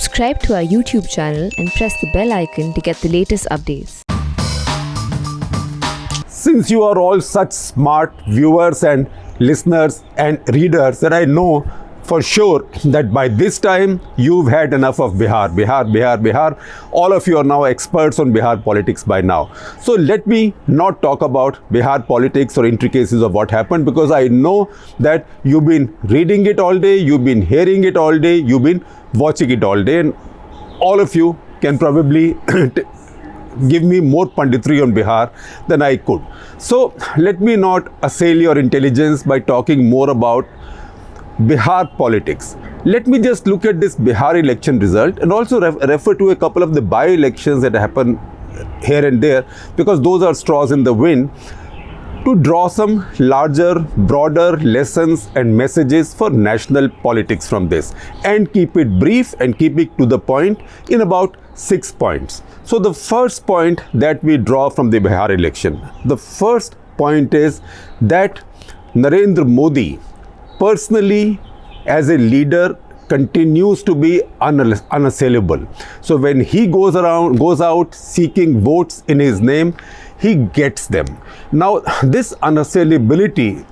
Subscribe to our YouTube channel and press the bell icon to get the latest updates. Since you are all such smart viewers and listeners and readers, that I know for sure that by this time you've had enough of Bihar. All of you are now experts on Bihar politics by now. So let me not talk about Bihar politics or intricacies of what happened, because I know that you've been reading it all day, you've been hearing it all day, you've been watching it all day, and all of you can probably give me more panditry on Bihar than I could. So let me not assail your intelligence by talking more about Bihar politics. Let me just look at this Bihar election result and also refer to a couple of the by-elections that happen here and there, because those are straws in the wind, to draw some larger, broader lessons and messages for national politics from this, and keep it brief and keep it to the point in about 6 points. So the first point that we draw from the Bihar election, the first point is that Narendra Modi personally as a leader continues to be unassailable. So when he goes out seeking votes in his name, he gets them. Now this unassailability,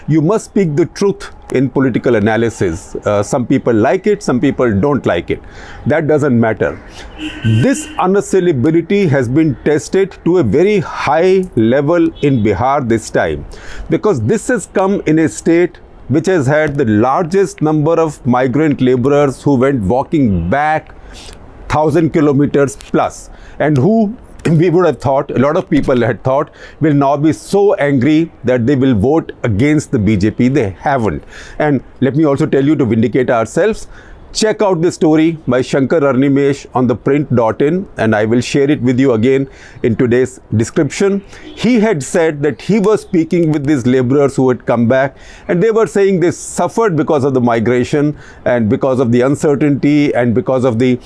you must speak the truth in political analysis. Some people like it, some people don't like it. That doesn't matter. This unassailability has been tested to a very high level in Bihar this time, because this has come in a state which has had the largest number of migrant laborers who went walking back 1,000 kilometers plus, and who we would have thought, a lot of people had thought, will now be so angry that they will vote against the BJP. They haven't. And let me also tell you, to vindicate ourselves, check out the story by Shankar Arnimesh on the print.in, and I will share it with you again in today's description. He had said that he was speaking with these laborers who had come back, and they were saying they suffered because of the migration and because of the uncertainty and because of the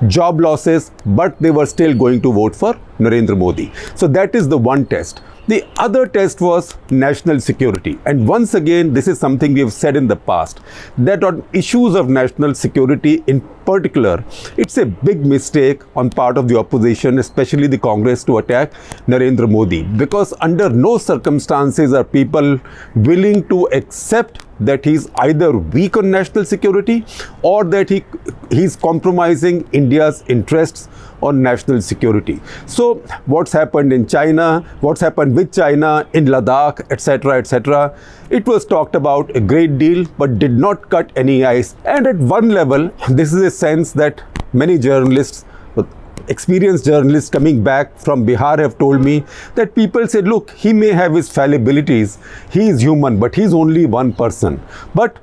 job losses, but they were still going to vote for Narendra Modi. So that is the one test. The other test was national security. And once again, this is something we have said in the past, that on issues of national security in particular, it's a big mistake on part of the opposition, especially the Congress, to attack Narendra Modi, because under no circumstances are people willing to accept that he's either weak on national security or that he's compromising India's interests on national security. So what's happened in China, what's happened with China in Ladakh, etc., it was talked about a great deal but did not cut any ice. And at one level, this is a sense that many journalists, experienced journalists coming back from Bihar, have told me that people said, look, he may have his fallibilities, he is human, but he's only one person. But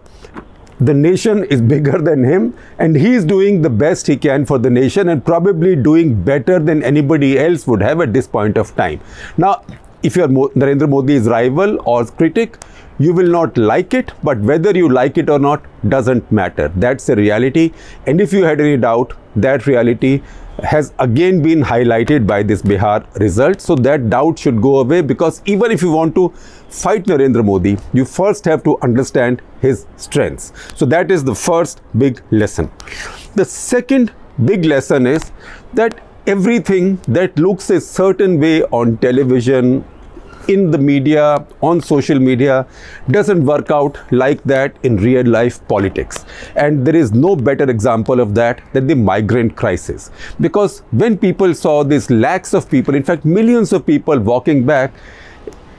the nation is bigger than him, and he is doing the best he can for the nation, and probably doing better than anybody else would have at this point of time. Now, if you are Narendra Modi's rival or critic, you will not like it, but whether you like it or not doesn't matter. That's the reality. And if you had any doubt, that reality has again been highlighted by this Bihar result. So that doubt should go away, because even if you want to fight Narendra Modi, you first have to understand his strengths. So that is the first big lesson. The second big lesson is that everything that looks a certain way on television, in the media, on social media, doesn't work out like that in real life politics. And there is no better example of that than the migrant crisis. Because when people saw these lakhs of people, in fact millions of people walking back,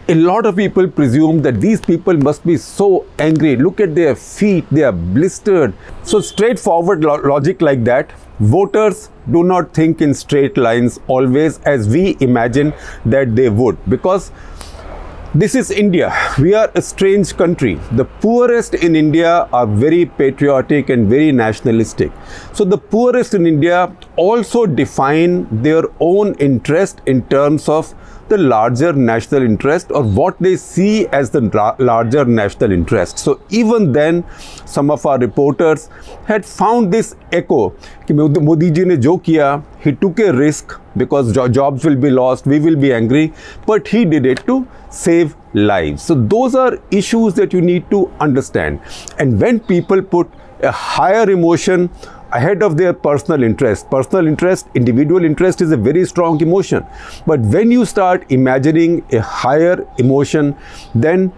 a lot of people presumed that these people must be so angry. Look at their feet, they are blistered. So straightforward logic like that, voters do not think in straight lines always as we imagine that they would, because this is India. We are a strange country. The poorest in India are very patriotic and very nationalistic. So the poorest in India also define their own interest in terms of the larger national interest, or what they see as the larger national interest. So even then, some of our reporters had found this echo. Modi ji ne jo kiya, he took a risk because jobs will be lost, we will be angry, but he did it to save lives. So those are issues that you need to understand. And when people put a higher emotion, ahead of their personal interest. Personal interest, individual interest is a very strong emotion. But when you start imagining a higher emotion, then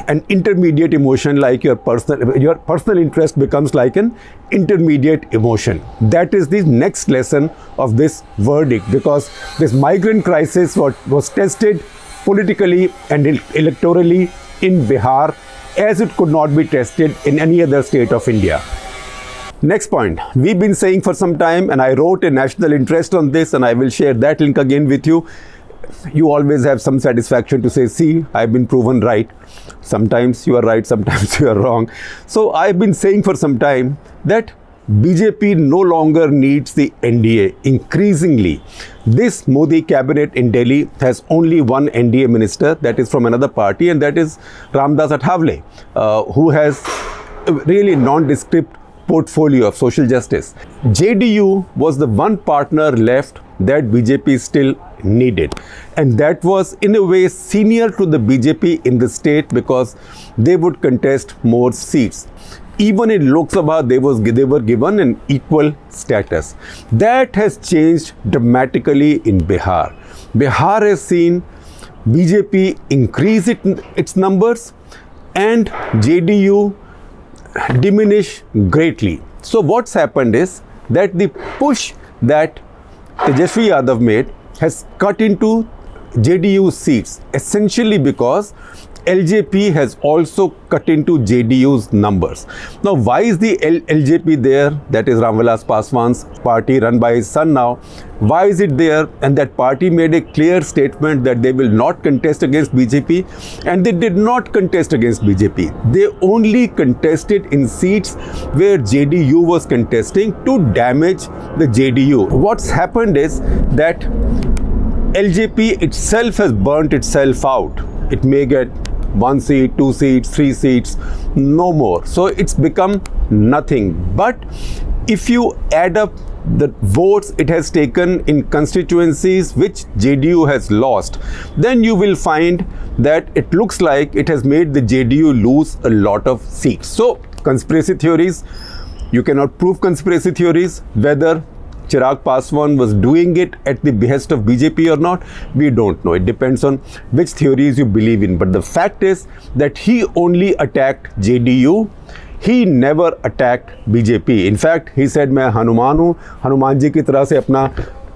an intermediate emotion like your personal interest becomes like an intermediate emotion. That is the next lesson of this verdict, because this migrant crisis was tested politically and electorally in Bihar as it could not be tested in any other state of India. Next point, we've been saying for some time, and I wrote a national interest on this, and I will share that link again with you. You always have some satisfaction to say, see, I've been proven right. Sometimes you are right, sometimes you are wrong. So I've been saying for some time that BJP no longer needs the NDA. Increasingly, this Modi cabinet in Delhi has only one NDA minister, that is from another party, and that is Ramdas Athawale, who has a really nondescript portfolio of social justice. JDU was the one partner left that BJP still needed, and that was in a way senior to the BJP in the state because they would contest more seats. Even in Lok Sabha, they were given an equal status. That has changed dramatically in Bihar. Bihar has seen BJP increase its numbers and JDU diminish greatly. So what's happened is that the push that Tejasvi Yadav made has cut into JDU seats, essentially because LJP has also cut into JDU's numbers. Now, why is the LJP there? That is Ramvilas Paswan's party run by his son now. Why is it there? And that party made a clear statement that they will not contest against BJP, and they did not contest against BJP. They only contested in seats where JDU was contesting to damage the JDU. What's happened is that LJP itself has burnt itself out. It may get 1 seat, 2 seats, 3 seats, no more. So it's become nothing. But if you add up the votes it has taken in constituencies which JDU has lost, then you will find that it looks like it has made the JDU lose a lot of seats. So conspiracy theories, you cannot prove conspiracy theories. Whether Chirag Paswan was doing it at the behest of BJP or not, we don't know. It depends on which theories you believe in. But the fact is that he only attacked JDU. He never attacked BJP. In fact, he said, मैं हनुमान हूँ, हनुमान जी की तरह से अपना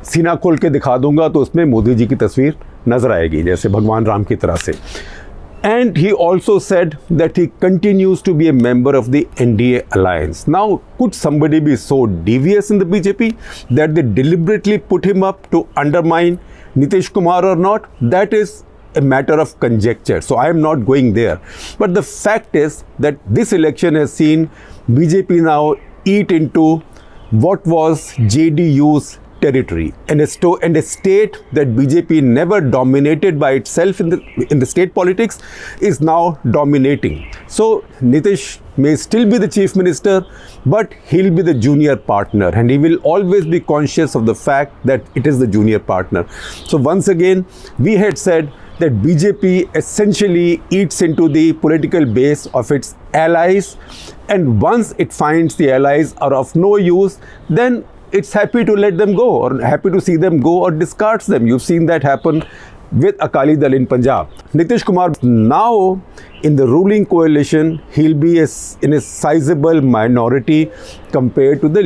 सीना खोल के दिखा दूंगा तो उसमें मोदी जी की तस्वीर नजर आएगी, जैसे भगवान राम की तरह से. And he also said that he continues to be a member of the NDA alliance. Now, could somebody be so devious in the BJP that they deliberately put him up to undermine Nitish Kumar or not? That is a matter of conjecture. So I am not going there. But the fact is that this election has seen BJP now eat into what was JDU's territory, and a state that BJP never dominated by itself in the state politics is now dominating. So Nitish may still be the chief minister, but he'll be the junior partner, and he will always be conscious of the fact that it is the junior partner. So once again, we had said that BJP essentially eats into the political base of its allies, and once it finds the allies are of no use, then it's happy to let them go, or happy to see them go, or discards them. You've seen that happen with Akali Dal in Punjab. Nitish Kumar now in the ruling coalition, he'll be in a sizable minority compared to the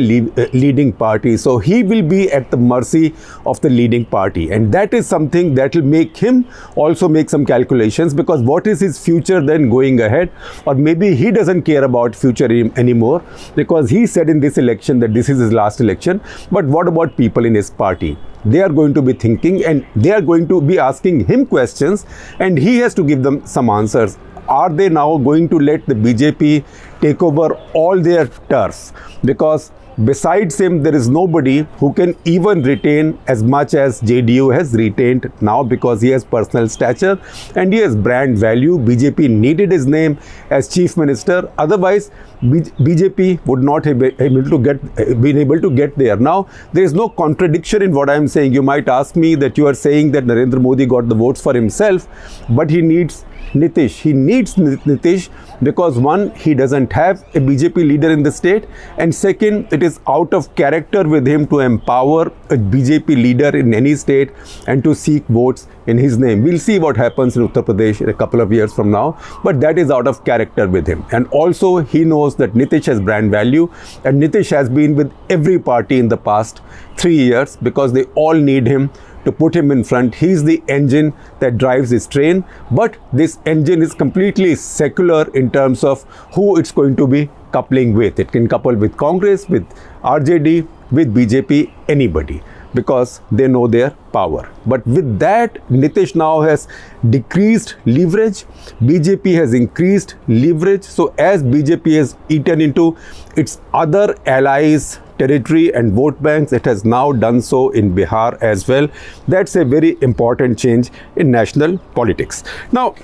leading party. So he will be at the mercy of the leading party, and that is something that will make him also make some calculations, because what is his future then going ahead? Or maybe he doesn't care about future anymore, because he said in this election that this is his last election. But what about people in his party? They are going to be thinking, and they are going to be asking him questions, and he has to give them some answers. Are they now going to let the BJP take over all their turf? Because besides him, there is nobody who can even retain as much as JDU has retained now, because he has personal stature and he has brand value. BJP needed his name as chief minister. Otherwise, BJP would not have been able to get there. Now, there is no contradiction in what I am saying. You might ask me that you are saying that Narendra Modi got the votes for himself, but he needs Nitish. He needs Nitish because one, he doesn't have a BJP leader in the state, and second, it is out of character with him to empower a BJP leader in any state and to seek votes in his name. We'll see what happens in Uttar Pradesh in a couple of years from now, but that is out of character with him. And also he knows that Nitish has brand value, and Nitish has been with every party in the past 3 years because they all need him to put him in front. He's the engine that drives his train, but this engine is completely secular in terms of who it's going to be coupling with. It can couple with Congress, with RJD, with BJP, anybody, because they know their power. But with that, Nitish now has decreased leverage, BJP has increased leverage. So as BJP has eaten into its other allies' territory and vote banks, it has now done so in Bihar as well. That's a very important change in national politics. Now,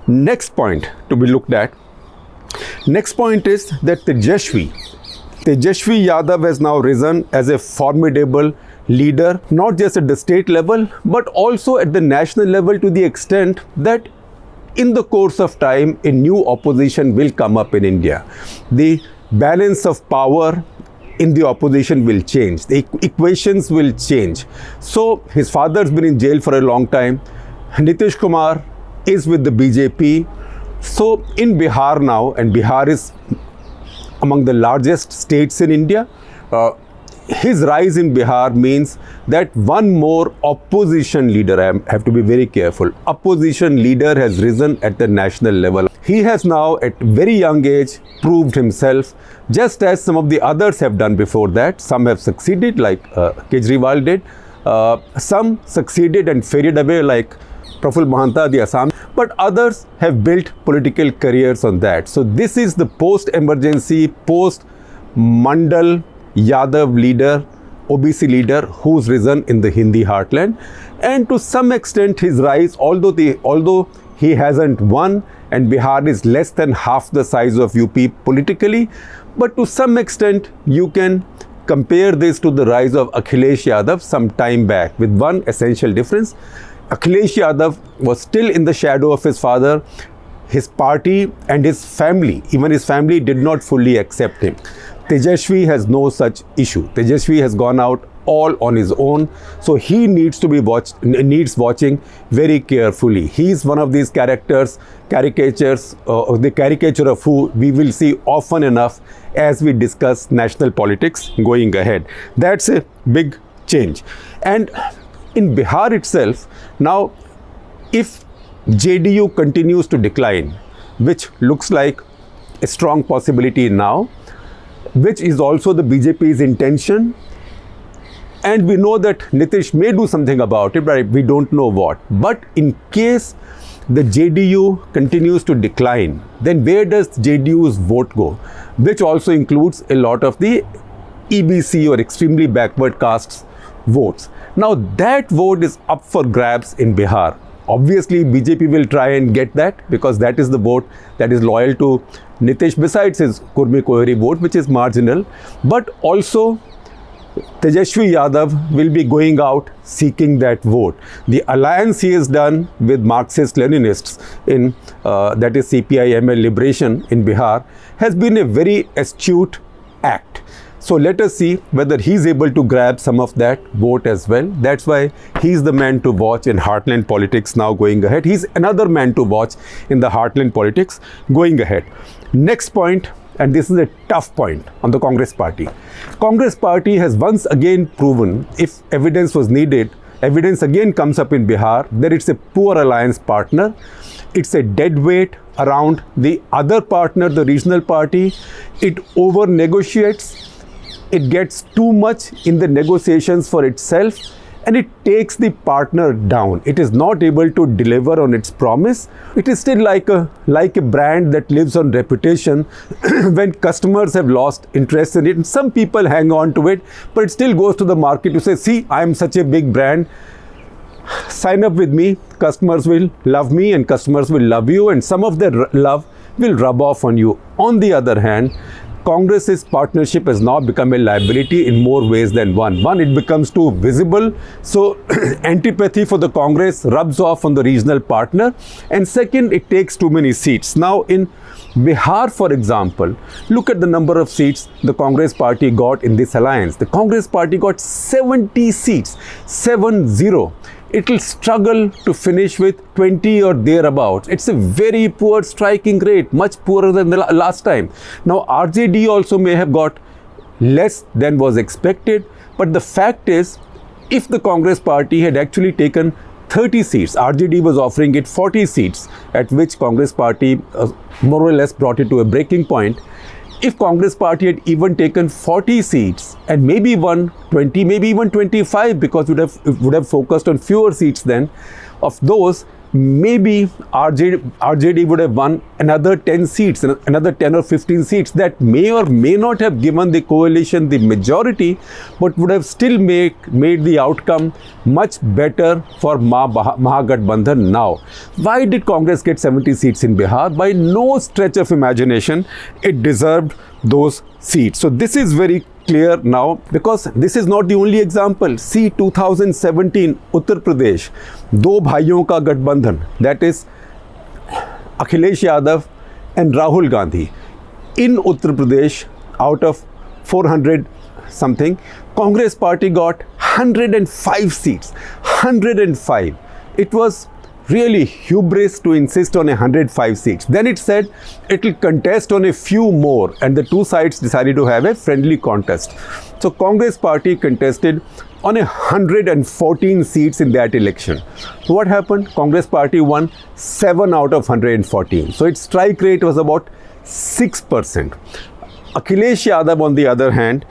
next point to be looked at. Next point is that Tejashwi Yadav has now risen as a formidable leader, not just at the state level, but also at the national level, to the extent that in the course of time, a new opposition will come up in India. The balance of power in the opposition will change. The equations will change. So his father's been in jail for a long time. Nitish Kumar is with the BJP. So in Bihar now, and Bihar is among the largest states in India, his rise in Bihar means that one more opposition leader, I have to be very careful, opposition leader has risen at the national level. He has now at very young age proved himself, just as some of the others have done before that. Some have succeeded like Kejriwal did, some succeeded and faded away like Praful Mahanta, the Assam, but others have built political careers on that. So this is the post-emergency, post-Mandal Yadav leader, OBC leader who's risen in the Hindi heartland. And to some extent his rise, although he hasn't won and Bihar is less than half the size of UP politically, but to some extent you can compare this to the rise of Akhilesh Yadav some time back, with one essential difference. Akhilesh Yadav was still in the shadow of his father. His party and his family, even his family, did not fully accept him. Tejashwi has no such issue. Tejashwi has gone out all on his own, so he needs to be watching very carefully. He is one of these caricatures, the caricature of who we will see often enough as we discuss national politics going ahead. That's a big change. And in Bihar itself, now if JDU continues to decline, which looks like a strong possibility now, which is also the BJP's intention, and we know that Nitish may do something about it, but we don't know what. But in case the JDU continues to decline, then where does JDU's vote go? Which also includes a lot of the EBC or extremely backward castes votes. Now that vote is up for grabs in Bihar. Obviously BJP will try and get that, because that is the vote that is loyal to Nitish, besides his Kurmi Koheri vote, which is marginal. But also Tejashwi Yadav will be going out seeking that vote. The alliance he has done with Marxist-Leninists in that is CPI-ML Liberation in Bihar has been a very astute act. So let us see whether he's able to grab some of that vote as well. That's why he's the man to watch in heartland politics now going ahead. He's another man to watch in the heartland politics going ahead. Next point, and this is a tough point on the Congress party. Congress party has once again proven, if evidence was needed, evidence again comes up in Bihar, that it's a poor alliance partner. It's a dead weight around the other partner, the regional party. It over negotiates. It gets too much in the negotiations for itself, and it takes the partner down. It is not able to deliver on its promise. It is still like a brand that lives on reputation. When customers have lost interest in it, and some people hang on to it, but it still goes to the market to say, see, I am such a big brand. Sign up with me. Customers will love me and customers will love you, and some of their love will rub off on you. On the other hand, Congress's partnership has now become a liability in more ways than one. One, it becomes too visible, so antipathy for the Congress rubs off on the regional partner. And second, it takes too many seats. Now in Bihar, for example, look at the number of seats the Congress party got in this alliance. The Congress party got 70 seats, 7-0. It will struggle to finish with 20 or thereabouts. It's a very poor striking rate, much poorer than the last time. Now, RJD also may have got less than was expected, but the fact is, if the Congress party had actually taken 30 seats, RJD was offering it 40 seats, at which Congress party more or less brought it to a breaking point. If Congress party had even taken 40 seats and maybe won 20, maybe even 25, because it would have focused on fewer seats then, of those, maybe RJD would have won another 10 seats, another 10 or 15 seats that may or may not have given the coalition the majority, but would have still made the outcome much better for Mahagathbandhan now. Why did Congress get 70 seats in Bihar? By no stretch of imagination, it deserved those seats. So this is very clear now, because this is not the only example. See 2017 Uttar Pradesh, दो भाइयों का गठबंधन, that is Akhilesh Yadav and Rahul Gandhi. In Uttar Pradesh, out of 400 something, Congress party got 105 seats. 105. It was really hubris to insist on 105 seats. Then it said it will contest on a few more, and the two sides decided to have a friendly contest. So Congress party contested on 114 seats in that election. So what happened? Congress party won 7 out of 114. So its strike rate was about 6%. Akhilesh Yadav, on the other hand,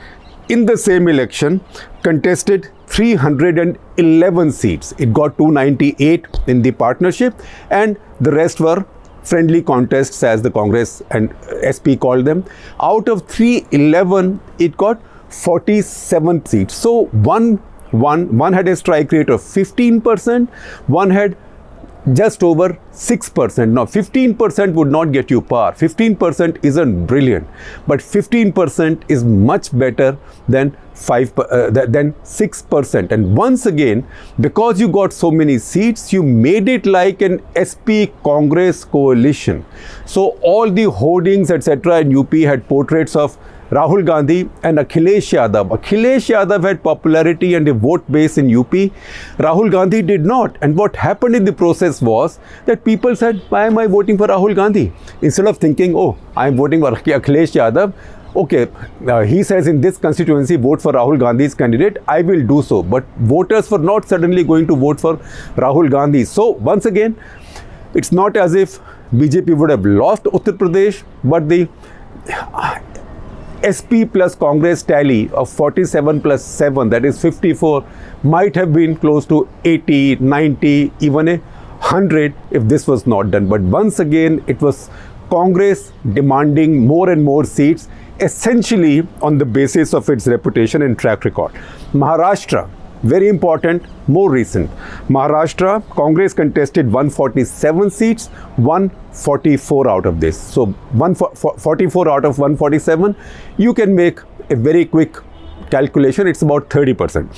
in the same election, contested 311 seats. It got 298 in the partnership, and the rest were friendly contests, as the Congress and SP called them. Out of 311, it got 47 seats. So one had a strike rate of 15%, one had just over 6%. Now 15% would not get you par. 15% isn't brilliant, but 15% is much better than 6%. And once again, because you got so many seats, you made it like an SP Congress coalition. So all the hoardings, etc. in UP had portraits of Rahul Gandhi and Akhilesh Yadav. Akhilesh Yadav had popularity and a vote base in UP. Rahul Gandhi did not. And what happened in the process was that people said, why am I voting for Rahul Gandhi? Instead of thinking, oh, I am voting for Akhilesh Yadav. Okay, he says in this constituency, vote for Rahul Gandhi's candidate, I will do so. But voters were not suddenly going to vote for Rahul Gandhi. So once again, it's not as if BJP would have lost Uttar Pradesh, but the SP plus Congress tally of 47 plus 7, that is 54, might have been close to 80, 90, even 100 if this was not done. But once again, it was Congress demanding more and more seats, essentially on the basis of its reputation and track record. Maharashtra, very important, more recent. Maharashtra, Congress contested 147 seats, 144 out of this. So 44 out of 147, you can make a very quick calculation, it's about 30%.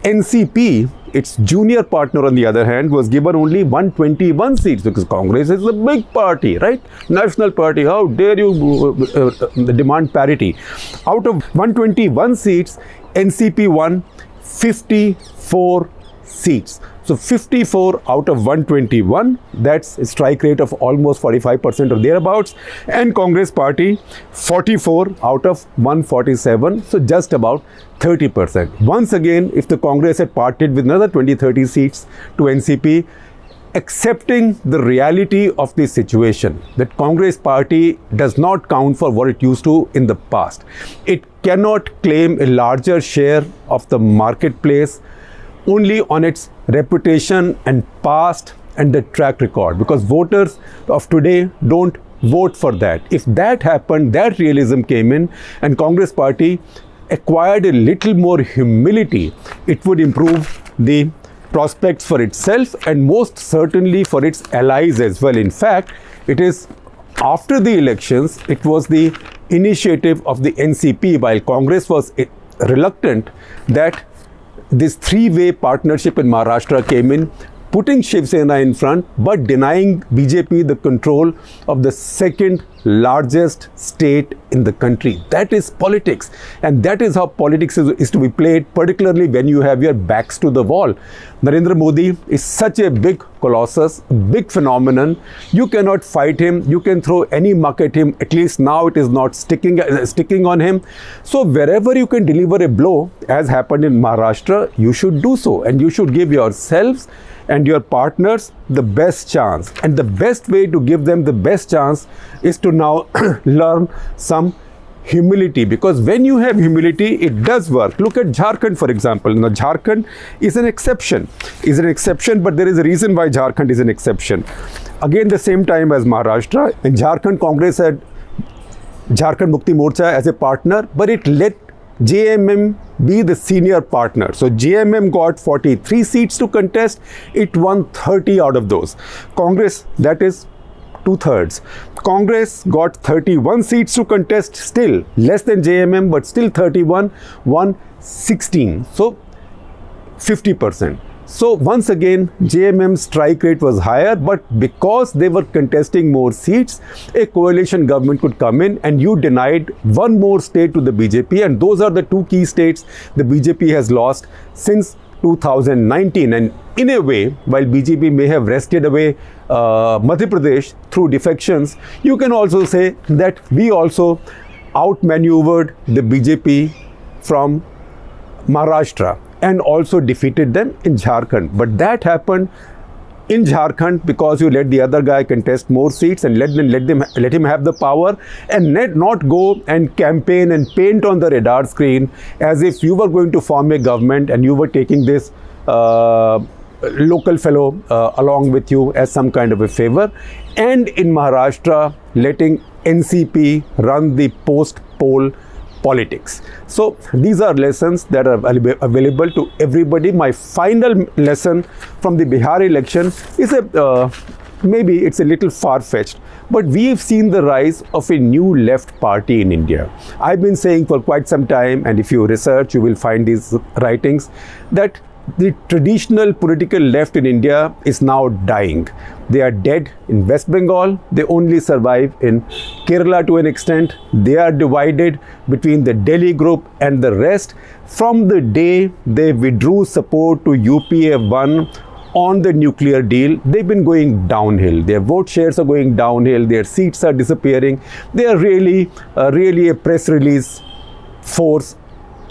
NCP, its junior partner on the other hand, was given only 121 seats, because Congress is a big party, right? National party, how dare you demand parity? Out of 121 seats, NCP won 54 seats. So 54 out of 121, that's a strike rate of almost 45% or thereabouts. And Congress party, 44 out of 147, so just about 30%. Once again, if the Congress had parted with another 20-30 seats to NCP, accepting the reality of the situation, that Congress party does not count for what it used to in the past. It cannot claim a larger share of the marketplace only on its reputation and past and the track record, because voters of today don't vote for that. If that happened, that realism came in, and Congress party acquired a little more humility, it would improve the prospects for itself and most certainly for its allies as well. In fact, it is after the elections, it was the initiative of the NCP, while Congress was reluctant, that this three-way partnership in Maharashtra came in, putting Shiv Sena in front, but denying BJP the control of the second largest state in the country. That is politics. And that is how politics is to be played, particularly when you have your backs to the wall. Narendra Modi is such a big colossus, big phenomenon. You cannot fight him. You can throw any muck at him. At least now it is not sticking on him. So wherever you can deliver a blow, as happened in Maharashtra, you should do so. And you should give yourselves and your partners the best chance. And the best way to give them the best chance is to now learn some humility, because when you have humility, it does work. Look at Jharkhand, for example. Now, Jharkhand is an exception, but there is a reason why Jharkhand is an exception. Again, the same time as Maharashtra, and Jharkhand Congress had Jharkhand Mukti Morcha as a partner, but it let JMM be the senior partner. So JMM got 43 seats to contest. It won 30 out of those. Congress, that is 2/3. Congress got 31 seats to contest, still less than JMM, but still 31, won 16. So 50%. So once again, JMM's strike rate was higher, but because they were contesting more seats, a coalition government could come in, and you denied one more state to the BJP, and those are the two key states the BJP has lost since 2019. And in a way, while BJP may have wrested away Madhya Pradesh through defections, you can also say that we also outmaneuvered the BJP from Maharashtra and also defeated them in Jharkhand. But that happened in Jharkhand because you let the other guy contest more seats and let him have the power, and not go and campaign and paint on the radar screen as if you were going to form a government and you were taking this local fellow along with you as some kind of a favor. And in Maharashtra, letting NCP run the post-poll politics. So these are lessons that are available to everybody. My final lesson from the Bihar election is maybe it's a little far-fetched, but we've seen the rise of a new left party in India. I've been saying for quite some time, and if you research, you will find these writings, that the traditional political left in India is now dying. They are dead in West Bengal. They only survive in Kerala to an extent. They are divided between the Delhi group and the rest. From the day they withdrew support to UPA 1 on the nuclear deal, they've been going downhill. Their vote shares are going downhill. Their seats are disappearing. They are really a press release force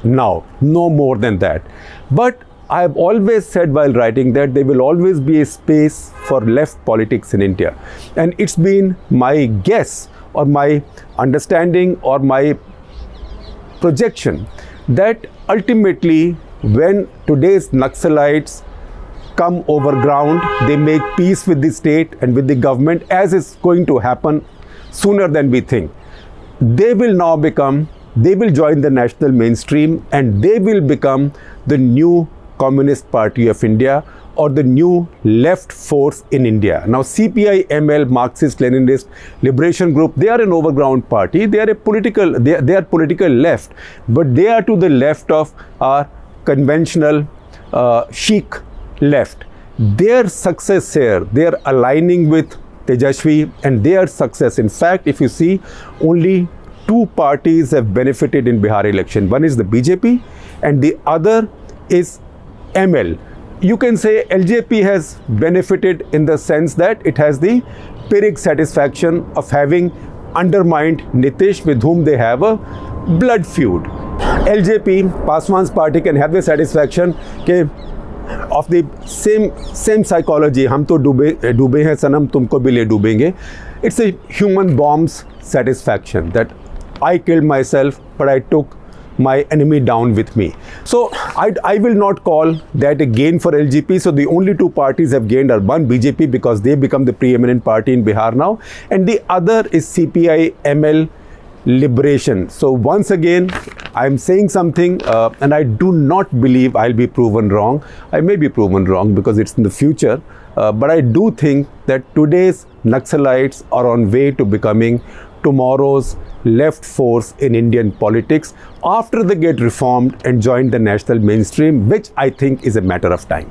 now, no more than that. But I have always said while writing that there will always be a space for left politics in India. And it's been my guess or my understanding or my projection that ultimately when today's Naxalites come over ground, they make peace with the state and with the government, as is going to happen sooner than we think. They will join the national mainstream, and they will become the new Communist Party of India, or the new left force in India. Now CPI-ML, Marxist-Leninist Liberation Group, they are an overground party. They are political left, but they are to the left of our conventional chic left. Their success here, they are aligning with Tejashwi, and their success. In fact, if you see, only two parties have benefited in Bihar election. One is the BJP and the other is ML. You can say LJP has benefited in the sense that it has the Pyrrhic satisfaction of having undermined Nitish, with whom they have a blood feud. LJP, Paswan's party, can have the satisfaction of the same psychology. हम तो डूबे हैं सनम, तुमको भी ले डूबेंगे. It's a human bombs satisfaction that I killed myself, but I took my enemy down with me. So I will not call that a gain for LJP. So the only two parties have gained are one, BJP, because they become the preeminent party in Bihar now, and the other is CPI-ML Liberation. So once again, I'm saying something and I do not believe I'll be proven wrong. I may be proven wrong because it's in the future, but I do think that today's Naxalites are on way to becoming tomorrow's left force in Indian politics after they get reformed and join the national mainstream, which I think is a matter of time.